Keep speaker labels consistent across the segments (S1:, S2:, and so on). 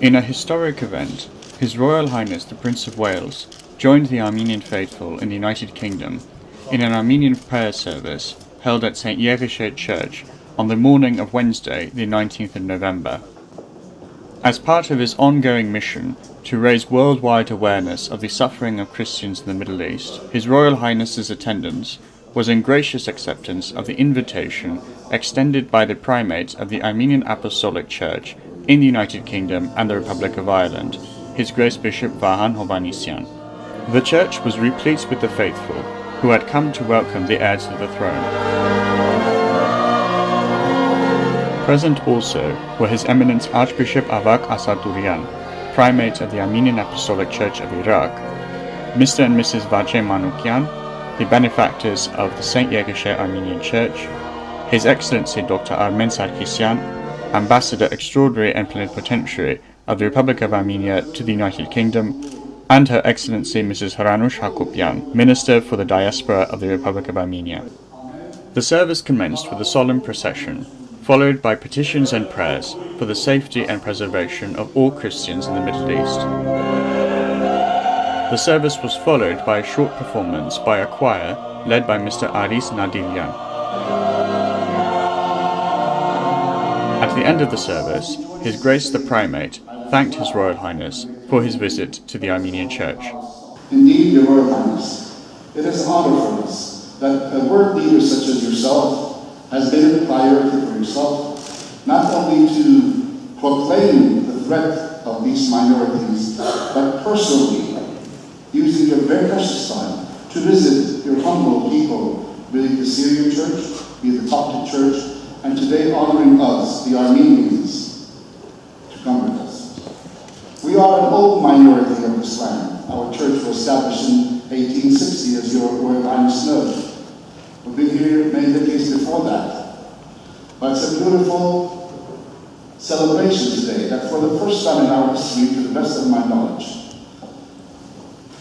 S1: In a historic event, His Royal Highness the Prince of Wales joined the Armenian faithful in the United Kingdom in an Armenian prayer service held at St. Yeghiche Church on the morning of Wednesday, the 19th of November. As part of his ongoing mission to raise worldwide awareness of the suffering of Christians in the Middle East, His Royal Highness's attendance was in gracious acceptance of the invitation extended by the Primate of the Armenian Apostolic Church in the United Kingdom and the Republic of Ireland, His Grace Bishop Vahan Hovhanessian. The church was replete with the faithful, who had come to welcome the heir to the throne. Present also were His Eminence Archbishop Avak Asadurian, Primate of the Armenian Apostolic Church of Iraq, Mr. and Mrs. Vache Manukyan, the benefactors of the St. Yeghiche Armenian Church, His Excellency Dr. Armen Sarkisian, Ambassador Extraordinary and Plenipotentiary of the Republic of Armenia to the United Kingdom, and Her Excellency Mrs. Haranush Hakopian, Minister for the Diaspora of the Republic of Armenia. The service commenced with a solemn procession, followed by petitions and prayers for the safety and preservation of all Christians in the Middle East. The service was followed by a short performance by a choir led by Mr. Aris Nadirian. At the end of the service, His Grace the Primate thanked His Royal Highness for his visit to the Armenian Church.
S2: Indeed, Your Royal Highness, it is an honor for us that a world leader such as yourself has made it a priority for yourself not only to proclaim the threat of these minorities, but personally using your very precious time to visit your humble people, be it the Syrian Church, be it the Coptic Church, and today honoring us, the Armenians, to come with us. We are an old minority of this land. Our church was established in 1860, as Your Royal Highness knows. We've been here many decades before that. But it's a beautiful celebration today that for the first time in our history, to the best of my knowledge,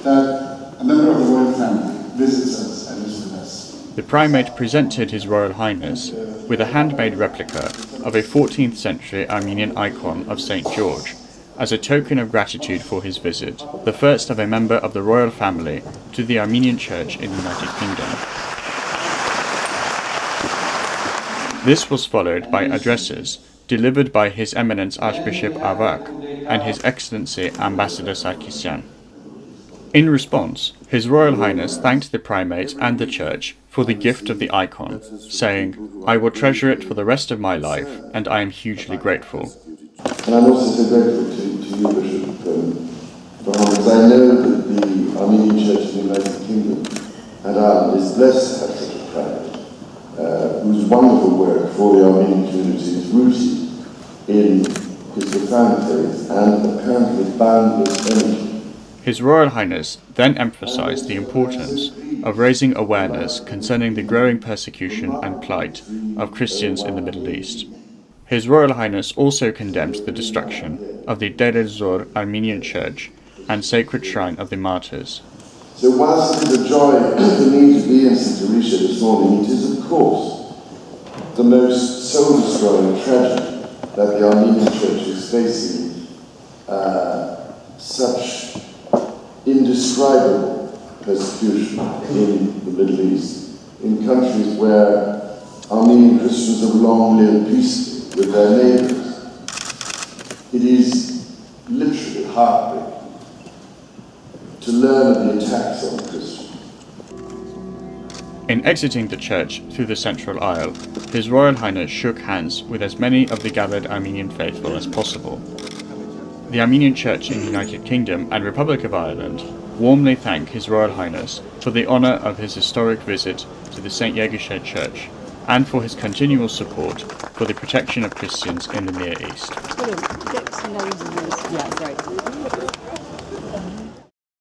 S2: that a member of the royal family visits us and is with us.
S1: The Primate presented His Royal Highness with a handmade replica of a 14th century Armenian icon of St. George, as a token of gratitude for his visit, the first of a member of the royal family to the Armenian Church in the United Kingdom. This was followed by addresses delivered by His Eminence Archbishop Avak and His Excellency Ambassador Sarkisian. In response, His Royal Highness thanked the Primate and the Church for the gift of the icon, saying, "I will treasure it for the rest of my life, and I am hugely grateful."
S3: And I'm also so grateful to you, Bishop Vahan, because I know that the Armenian Church in the United Kingdom and Ireland is blessed to have such a primate, whose wonderful work for the Armenian community is rooted in his profound faith and apparently boundless energy.
S1: His Royal Highness then emphasized the importance of raising awareness concerning the growing persecution and plight of Christians in the Middle East. His Royal Highness also condemned the destruction of the Deir ez-Zor Armenian Church and Sacred Shrine of the Martyrs.
S3: So whilst it is a joy for me to be in St. Yeghiche this morning, it is of course the most soul-destroying tragedy that the Armenian Church is facing such indescribable persecution in the Middle East, in countries where Armenian Christians have long lived peacefully with their neighbours. It is literally heartbreaking to learn of the attacks on Christians.
S1: In exiting the church through the central aisle, His Royal Highness shook hands with as many of the gathered Armenian faithful as possible. The Armenian Church in the United Kingdom and Republic of Ireland warmly thank His Royal Highness for the honour of his historic visit to the St. Yeghiche Church and for his continual support for the protection of Christians in the Near East.
S4: Get some names in this. Yeah, great.